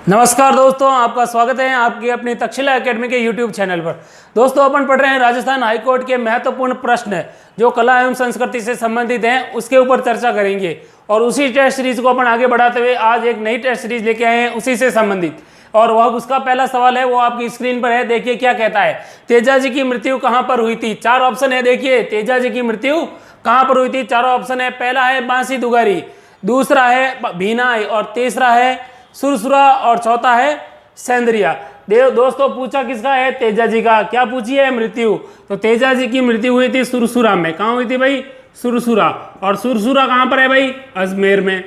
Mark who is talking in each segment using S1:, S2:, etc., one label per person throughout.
S1: नमस्कार दोस्तों, आपका स्वागत है आपकी अपनी तक्षशिला एकेडमी के यूट्यूब चैनल पर। दोस्तों, अपन पढ़ रहे हैं राजस्थान हाईकोर्ट के महत्वपूर्ण प्रश्न जो कला एवं संस्कृति से संबंधित हैं उसके ऊपर चर्चा करेंगे। और उसी टेस्ट सीरीज को अपन आगे बढ़ाते हुए आज एक नई टेस्ट सीरीज लेके आए हैं उसी से संबंधित। और वह उसका पहला सवाल है, वो आपकी स्क्रीन पर है, देखिए क्या कहता है। तेजा जी की मृत्यु कहाँ पर हुई थी? चार ऑप्शन है, देखिए तेजा जी की मृत्यु कहाँ पर हुई थी। चारों ऑप्शन है। पहला है बांसी दुगारी, दूसरा है भीनाई, और तीसरा है सुरसुरा, और चौथा है सेंद्रिया। दोस्तों, पूछा किसका है? तेजा जी का। क्या पूछी है? मृत्यु। तो तेजा जी की मृत्यु हुई थी सुरसुरा में। कहाँ हुई थी भाई? सुरसुरा। और सुरसुरा कहाँ पर है भाई? अजमेर में।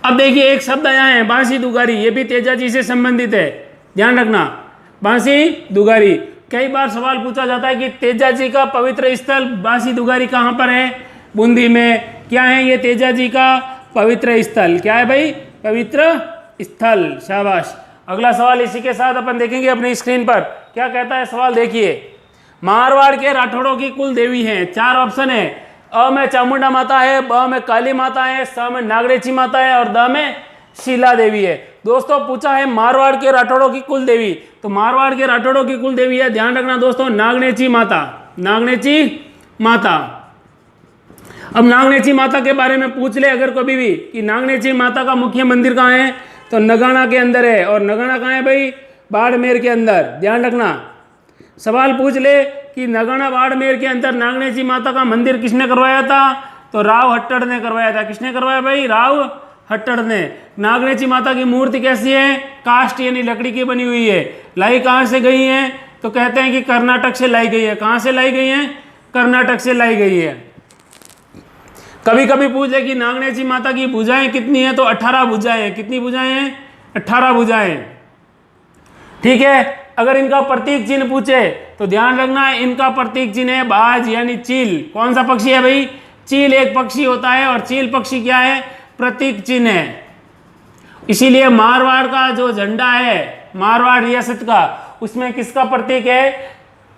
S1: अब देखिए एक शब्द आया है बांसी दुगारी, ये भी तेजा जी से संबंधित है, ध्यान रखना। बांसी दुगारी, कई बार सवाल पूछा जाता है कि तेजा जी का पवित्र स्थल बांसी दुगारी कहाँ पर है? बूंदी में। क्या है ये तेजा जी का पवित्र स्थल? क्या है भाई? पवित्र स्थल। शाबाश। अगला सवाल इसी के साथ अपन देखेंगे अपनी स्क्रीन पर। क्या कहता है सवाल? देखिए, मारवाड़ के राठौड़ों की कुल देवी हैं। चार ऑप्शन है। अ में चामुंडा माता है, ब में काली माता है, स में नागरेची माता है, और द में शीला देवी है। दोस्तों, पूछा है मारवाड़ के राठौड़ों की कुल देवी, तो मारवाड़ के राठौड़ों की कुल देवी है, ध्यान रखना दोस्तों, नागनेची माता। नागनेची माता। अब नागनेची माता के बारे में पूछ ले अगर कभी भी कि नागनेची माता का मुख्य मंदिर कहाँ है, तो नगाना के अंदर है। और नगाना कहाँ है भाई? बाड़मेर के अंदर। ध्यान रखना, सवाल पूछ ले कि नगाना बाड़मेर के अंदर नागनेची माता का मंदिर किसने करवाया था, तो राव हट्टड़ ने करवाया था। किसने करवाया भाई? राव हट्टड़ ने। नागनेची माता की मूर्ति कैसी है? कास्ट यानी लकड़ी की बनी हुई है। लाई कहाँ से गई है? तो कहते हैं कि कर्नाटक से लाई गई है। कहाँ से लाई गई है? कर्नाटक से लाई गई है। कभी कभी पूछ ले कि नागनेची माता की भुजाएं कितनी हैं, तो 18 भुजाएं हैं। कितनी भुजाएं हैं? 18 भुजाएं। ठीक है। अगर इनका प्रतीक चिन्ह पूछे तो ध्यान रखना, इनका प्रतीक चिन्ह है बाज यानी चील। कौन सा पक्षी है भाई? चील एक पक्षी होता है, और चील पक्षी क्या है? प्रतीक चिन्ह है। इसीलिए मारवाड़ का जो झंडा है, मारवाड़ रियासत का, उसमें किसका प्रतीक है?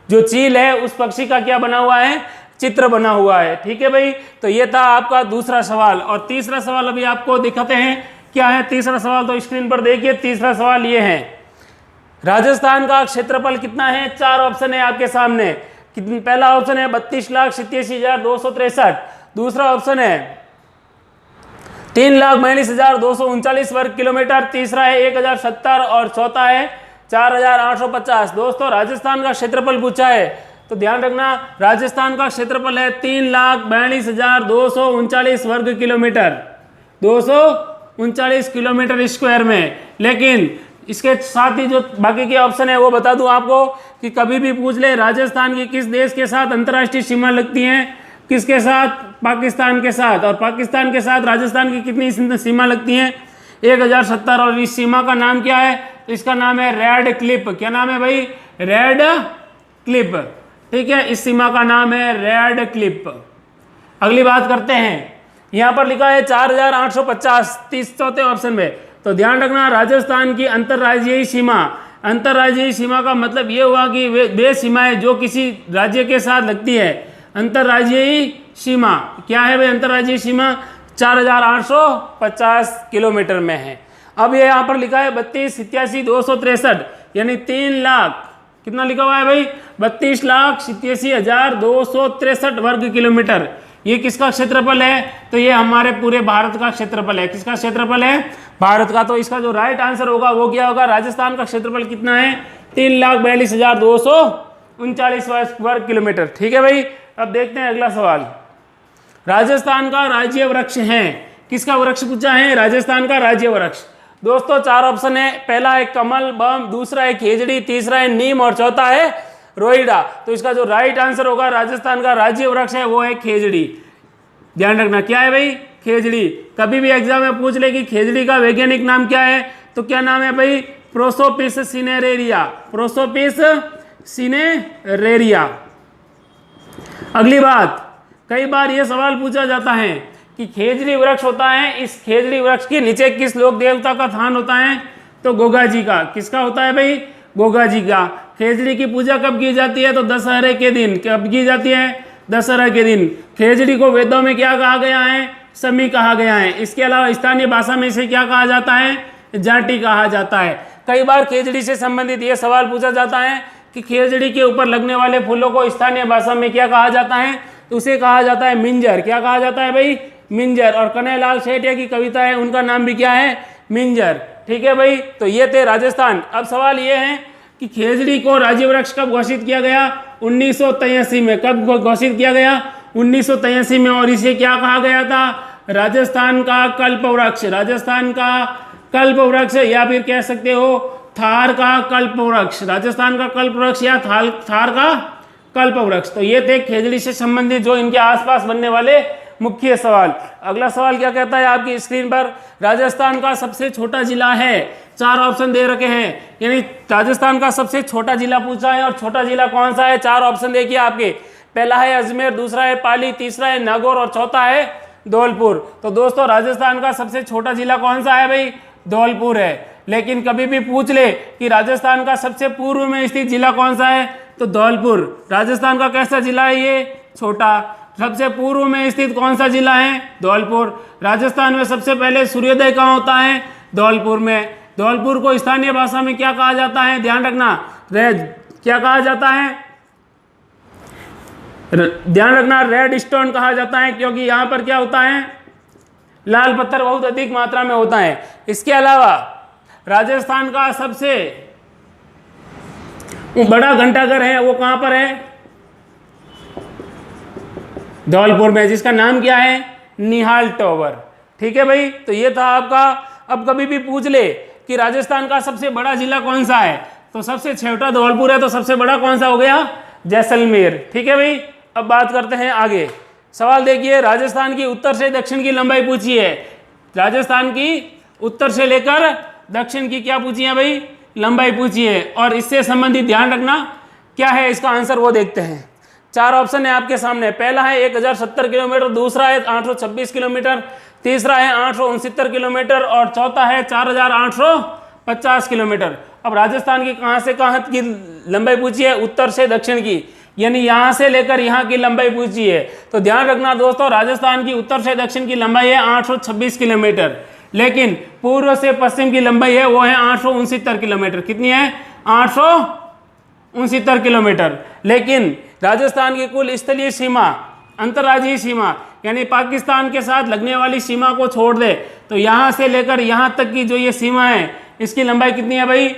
S1: जो चील है उस पक्षी का क्या बना हुआ है? चित्र बना हुआ है। ठीक है भाई। तो ये था आपका दूसरा सवाल। और तीसरा सवाल अभी आपको दिखाते हैं। क्या है तीसरा सवाल? तो स्क्रीन पर देखिए, तीसरा सवाल ये है, राजस्थान का क्षेत्रफल कितना है? चार ऑप्शन है आपके सामने। पहला ऑप्शन है 32,87,263, दूसरा ऑप्शन है 3,42,239 वर्ग किलोमीटर, तीसरा है 1,070, और चौथा है 4,850। दोस्तों, राजस्थान का क्षेत्रफल पूछा है, तो ध्यान रखना, राजस्थान का क्षेत्रफल है 3,42,239 वर्ग किलोमीटर, 239 किलोमीटर स्क्वायर में। लेकिन इसके साथ ही जो बाकी के ऑप्शन है वो बता दूं आपको कि कभी भी पूछ ले राजस्थान की किस देश के साथ अंतर्राष्ट्रीय सीमा लगती है, किसके साथ? पाकिस्तान के साथ। और पाकिस्तान के साथ राजस्थान की कितनी सीमा लगती है? 1,070। और इस सीमा का नाम क्या है? तो इसका नाम है रेड क्लिप। क्या नाम है भाई? Red clip. ठीक है, इस सीमा का नाम है रेड क्लिप। अगली बात करते हैं, यहां पर लिखा है 4,850 चौथे ऑप्शन में। तो ध्यान रखना, राजस्थान की अंतर्राज्यीय सीमा, अंतर्राज्यीय सीमा का मतलब ये हुआ कि वे सीमाएं जो किसी राज्य के साथ लगती है। अंतर्राज्यीय सीमा क्या है भाई? अंतर्राज्यीय सीमा 4,850 किलोमीटर में है। अब ये यहाँ पर लिखा है 32,87,263, यानी 3 लाख, कितना लिखा हुआ है भाई? 32,87,263 वर्ग किलोमीटर। ये किसका क्षेत्रफल है? तो ये हमारे पूरे भारत का क्षेत्रफल है। किसका क्षेत्रफल है? भारत का। तो इसका जो राइट आंसर होगा वो क्या होगा? राजस्थान का क्षेत्रफल कितना है? 3,42,239 वर्ग किलोमीटर। ठीक है भाई। अब देखते हैं अगला सवाल। राजस्थान का राज्य वृक्ष है, किसका वृक्ष पूछा है? राजस्थान का राज्य वृक्ष। दोस्तों, चार ऑप्शन है। पहला है कमल, दूसरा है खेजड़ी, तीसरा है नीम, और चौथा है रोइडा। तो इसका जो राइट आंसर होगा, राजस्थान का राज्य वृक्ष है वो है खेजड़ी। ध्यान रखना, क्या है भाई? खेजड़ी। कभी भी एग्जाम में पूछ ले कि खेजड़ी का वैज्ञानिक नाम क्या है, तो क्या नाम है भाई? Prosopis cineraria. Prosopis cineraria. अगली बात, कई बार यह सवाल पूछा जाता है कि खेजड़ी वृक्ष होता है, इस खेजड़ी वृक्ष के नीचे किस लोक देवता का स्थान होता है? तो गोगा जी का। किसका होता है भाई? गोगा जी का। खेजड़ी की पूजा कब की जाती है? तो दशहरे के दिन। कब की जाती है? दशहरा के दिन। खेजड़ी को वेदों में क्या कहा गया है? समी कहा गया है। इसके अलावा स्थानीय भाषा में इसे क्या कहा जाता है? जाटी कहा जाता है। कई बार खेजड़ी से संबंधित ये सवाल पूछा जाता है कि खेजड़ी के ऊपर लगने वाले फूलों को स्थानीय भाषा में क्या कहा जाता है, तो उसे कहा जाता है मिंजर। क्या कहा जाता है भाई? मिंजर। और कन्हैयालाल सेठिया की कविता है, उनका नाम भी क्या है? मिंजर। ठीक है भाई, तो ये थे राजस्थान। अब सवाल ये है कि खेजड़ी को राज्य वृक्ष कब घोषित किया गया? 1983 में। कब घोषित किया गया? 1983 में। और इसे क्या कहा गया था? राजस्थान का कल्प वृक्ष। राजस्थान का कल्प वृक्ष, या फिर कह सकते हो थार का कल्प वृक्ष। राजस्थान का कल्प वृक्ष या थार का कल्प वृक्ष। तो ये थे खेजड़ी से संबंधित जो इनके आसपास बनने वाले मुख्य सवाल। अगला सवाल क्या कहता है आपकी स्क्रीन पर? राजस्थान का सबसे छोटा जिला है। 4 ऑप्शन दे रखे हैं, यानी राजस्थान का सबसे छोटा जिला पूछा है। और छोटा जिला कौन सा है? 4 ऑप्शन देखिए आपके। पहला है अजमेर, दूसरा है पाली, तीसरा है नागौर और चौथा है धौलपुर। तो दोस्तों राजस्थान का सबसे छोटा जिला कौन सा है भाई? धौलपुर है। लेकिन कभी भी पूछ ले कि राजस्थान का सबसे पूर्व में स्थित जिला कौन सा है, तो धौलपुर। राजस्थान का कैसा जिला है ये? छोटा। सबसे पूर्व में स्थित कौन सा जिला है? धौलपुर। राजस्थान में सबसे पहले सूर्योदय कहाँ होता है? धौलपुर में। धौलपुर को स्थानीय भाषा में क्या कहा जाता है? ध्यान रखना, क्या कहा जाता है? ध्यान रखना, रेड स्टोन कहा जाता है, क्योंकि यहाँ पर क्या होता है? लाल पत्थर बहुत अधिक मात्रा में होता है। इसके अलावा राजस्थान का सबसे बड़ा घंटाघर है, वो कहाँ पर है? धौलपुर में, जिसका नाम क्या है? निहाल टॉवर। ठीक है भाई, तो ये था आपका। अब कभी भी पूछ ले कि राजस्थान का सबसे बड़ा जिला कौन सा है, तो सबसे छोटा धौलपुर है, तो सबसे बड़ा कौन सा हो गया? जैसलमेर। ठीक है भाई, अब बात करते हैं आगे। सवाल देखिए, राजस्थान की उत्तर से दक्षिण की लंबाई पूछी है। राजस्थान की उत्तर से लेकर दक्षिण की क्या पूछी है भाई? लंबाई पूछी है। और इससे संबंधित ध्यान रखना क्या है इसका आंसर, वो देखते हैं। 4 ऑप्शन है आपके सामने। पहला है 1070 किलोमीटर, दूसरा है 826 किलोमीटर, तीसरा है 869 किलोमीटर और चौथा है 4850 किलोमीटर। अब राजस्थान की कहाँ से कहाँ की लंबाई पूछी है? उत्तर से दक्षिण की, यानी यहाँ से लेकर यहाँ की लंबाई पूछी है। तो ध्यान रखना दोस्तों, राजस्थान की उत्तर से दक्षिण की लंबाई है 826 किलोमीटर, लेकिन पूर्व से पश्चिम की लंबाई है वो है 869 किलोमीटर। कितनी है? 869 किलोमीटर। लेकिन राजस्थान की कुल स्थलीय सीमा, अंतर्राज्यीय सीमा, यानी पाकिस्तान के साथ लगने वाली सीमा को छोड़ दे तो यहाँ से लेकर यहाँ तक की जो ये सीमा है, इसकी लंबाई कितनी है भाई?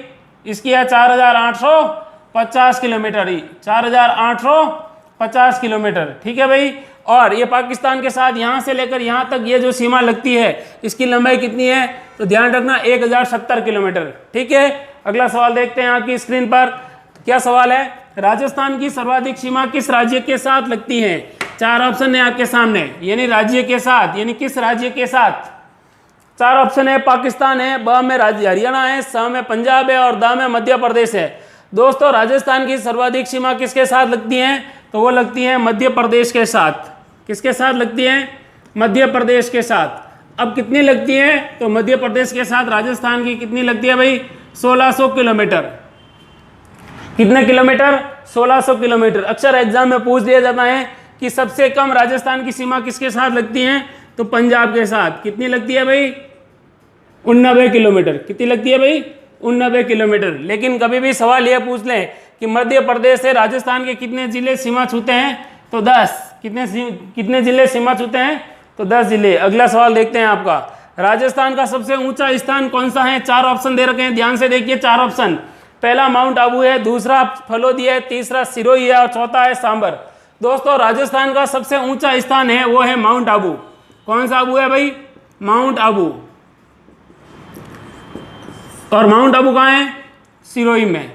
S1: इसकी है 4850 किलोमीटर ही, 4850 किलोमीटर। ठीक है भाई, और ये पाकिस्तान के साथ यहाँ से लेकर यहाँ तक ये जो सीमा लगती है, इसकी लंबाई कितनी है? तो ध्यान रखना 1070 किलोमीटर। ठीक है, अगला सवाल देखते हैं आपकी स्क्रीन पर। क्या सवाल है? राजस्थान की सर्वाधिक सीमा किस राज्य के साथ लगती है? 4 ऑप्शन है आपके सामने, यानी राज्य के साथ, यानी किस राज्य के साथ? 4 ऑप्शन है। पाकिस्तान है, ब में राज्य हरियाणा है, स में पंजाब है और द में मध्य प्रदेश है। दोस्तों राजस्थान की सर्वाधिक सीमा किसके साथ लगती है? तो वो लगती है मध्य प्रदेश के साथ। किसके साथ लगती है? मध्य प्रदेश के साथ। अब कितनी लगती है? तो मध्य प्रदेश के साथ राजस्थान की कितनी लगती है भाई? 1600 किलोमीटर। कितने किलोमीटर? 1600 किलोमीटर। अक्सर एग्जाम में पूछ दिया जाता है कि सबसे कम राजस्थान की सीमा किसके साथ लगती है? तो पंजाब के साथ। कितनी लगती है भाई? 89 किलोमीटर। कितनी लगती है भाई? 89 किलोमीटर। लेकिन कभी भी सवाल यह पूछ लें कि मध्य प्रदेश से राजस्थान के कितने जिले सीमा छूते हैं? तो 10। कितने जिले सीमा छूते हैं? तो 10 जिले। अगला सवाल देखते हैं आपका। राजस्थान का सबसे ऊंचा स्थान कौन सा है? 4 ऑप्शन दे रखे हैं, ध्यान से देखिए 4 ऑप्शन। पहला माउंट आबू है, दूसरा फलोदी है, तीसरा सिरोही है और चौथा है सांबर। दोस्तों राजस्थान का सबसे ऊंचा स्थान है वो है माउंट आबू। कौन सा आबू है भाई? माउंट आबू। और माउंट आबू कहाँ है? सिरोही में।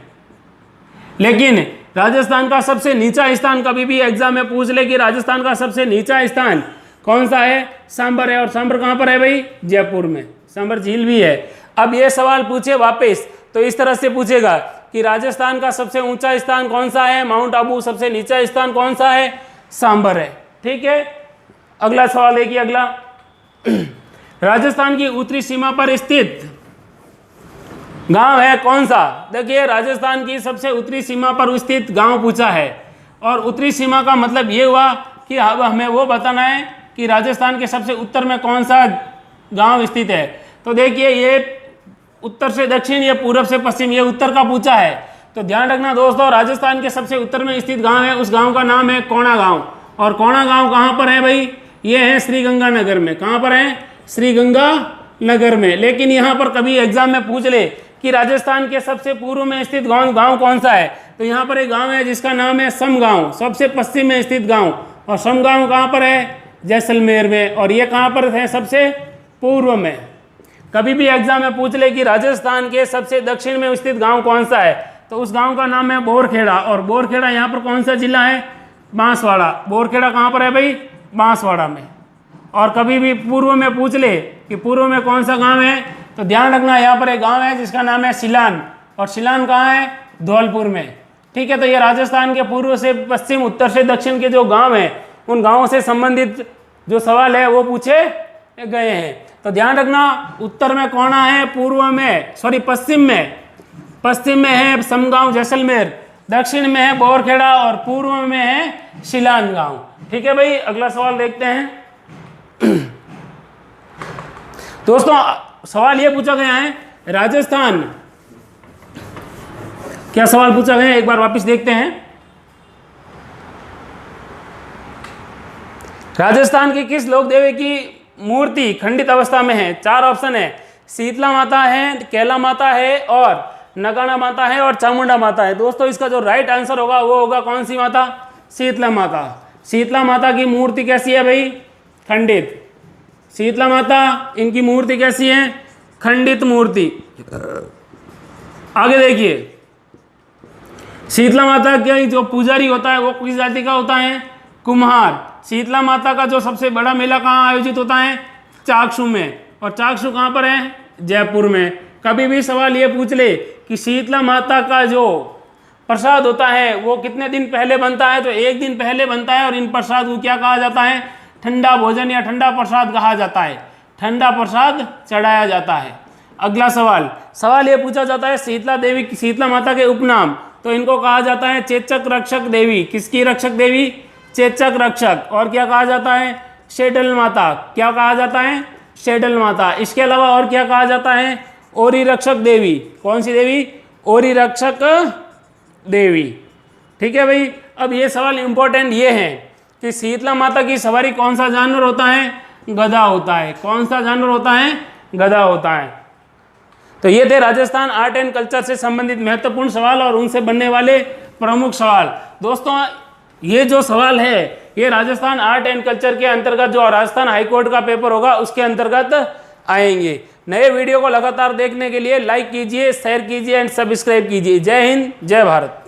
S1: लेकिन राजस्थान का सबसे नीचा स्थान, कभी भी एग्जाम में पूछ ले कि राजस्थान का सबसे नीचा स्थान कौन सा है? सांबर है। और सांबर कहाँ पर है भाई? जयपुर में। सांबर झील भी है। अब ये सवाल पूछे वापस तो इस तरह से पूछेगा कि राजस्थान का सबसे ऊंचा स्थान कौन सा है? माउंट आबू। सबसे नीचा स्थान कौन सा है? सांबर है। ठीक है, अगला सवाल देखिए। अगला राजस्थान की उत्तरी सीमा पर स्थित गांव है कौन सा? देखिए राजस्थान की सबसे उत्तरी सीमा पर स्थित गांव पूछा है। और उत्तरी सीमा का मतलब ये हुआ कि अब हमें वो बताना है कि राजस्थान के सबसे उत्तर में कौन सा गांव स्थित है। तो देखिए ये उत्तर से दक्षिण या पूरब से पश्चिम, ये उत्तर का पूछा है। तो ध्यान रखना दोस्तों, राजस्थान के सबसे उत्तर में स्थित गांव है, उस गांव का नाम है कोणा गांव। और कोणा गांव कहाँ पर है भाई? ये है श्रीगंगानगर में। कहाँ पर है? श्रीगंगानगर में। लेकिन यहाँ पर कभी एग्जाम में पूछ ले कि राजस्थान के सबसे पूर्व में स्थित गांव कौन सा है, तो यहाँ पर एक गांव है जिसका नाम है समगांव, सबसे पश्चिम में स्थित गांव। और समगांव कहाँ पर है? जैसलमेर में। और ये कहाँ पर है? सबसे पूर्व में। कभी भी एग्जाम में पूछ ले कि राजस्थान के सबसे दक्षिण में स्थित गांव कौन सा है, तो उस गांव का नाम है बोरखेड़ा। और बोरखेड़ा यहाँ पर कौन सा जिला है? बांसवाड़ा। बोरखेड़ा कहाँ पर है भाई? बांसवाड़ा में। और कभी भी पूर्व में पूछ ले कि पूर्व में कौन सा गांव है, तो ध्यान रखना यहाँ पर एक गांव है जिसका नाम है सिलान। और सिलान कहाँ है? धौलपुर में। ठीक है, तो ये राजस्थान के पूर्व से पश्चिम, उत्तर से दक्षिण के जो गांव हैं, उन गांवों से संबंधित जो सवाल है वो पूछे गए हैं। तो ध्यान रखना, उत्तर में कोणा है, पूर्व में पश्चिम में है समगांव जैसलमेर, दक्षिण में है बोरखेड़ा और पूर्व में है सिलान गांव। ठीक है भाई, अगला सवाल देखते हैं। दोस्तों सवाल ये पूछा गया है, राजस्थान, क्या सवाल पूछा गया है एक बार वापस देखते हैं। राजस्थान की किस लोक देवी की मूर्ति खंडित अवस्था में है? 4 ऑप्शन है, शीतला माता है, कैला माता है और नगाना माता है और चामुंडा माता है। दोस्तों इसका जो राइट आंसर होगा वो होगा कौन सी माता? शीतला माता। शीतला माता की मूर्ति कैसी है भाई? खंडित। शीतला माता, इनकी मूर्ति कैसी है? खंडित मूर्ति। आगे देखिए, शीतला माता का जो पुजारी होता है वो किस जाति का होता है? कुम्हार। शीतला माता का जो सबसे बड़ा मेला कहाँ आयोजित होता है? चाकसू में। और चाकसू कहाँ पर है? जयपुर में। कभी भी सवाल ये पूछ ले कि शीतला माता का जो प्रसाद होता है वो कितने दिन पहले बनता है, तो 1 दिन पहले बनता है। और इन प्रसाद को क्या कहा जाता है? ठंडा भोजन या ठंडा प्रसाद कहा जाता है। ठंडा प्रसाद चढ़ाया जाता है। अगला सवाल ये पूछा जाता है, शीतला माता के उपनाम, तो इनको कहा जाता है चेचक रक्षक देवी। किसकी रक्षक देवी? चेचक रक्षक। और क्या कहा जाता है? शेडल माता। क्या कहा जाता है? शेडल माता। इसके अलावा और क्या कहा जाता है? ओरी रक्षक देवी। कौन सी देवी? ओरी रक्षक देवी। ठीक है भाई, अब ये सवाल इंपॉर्टेंट ये है कि शीतला माता की सवारी कौन सा जानवर होता है? गधा होता है। कौन सा जानवर होता है? गधा होता है। तो ये थे राजस्थान आर्ट एंड कल्चर से संबंधित महत्वपूर्ण सवाल और उनसे बनने वाले प्रमुख सवाल। दोस्तों ये जो सवाल है ये राजस्थान आर्ट एंड कल्चर के अंतर्गत, जो राजस्थान हाईकोर्ट का पेपर होगा उसके अंतर्गत आएंगे। नए वीडियो को लगातार देखने के लिए लाइक कीजिए, शेयर कीजिए एंड सब्सक्राइब कीजिए। जय हिंद, जय भारत।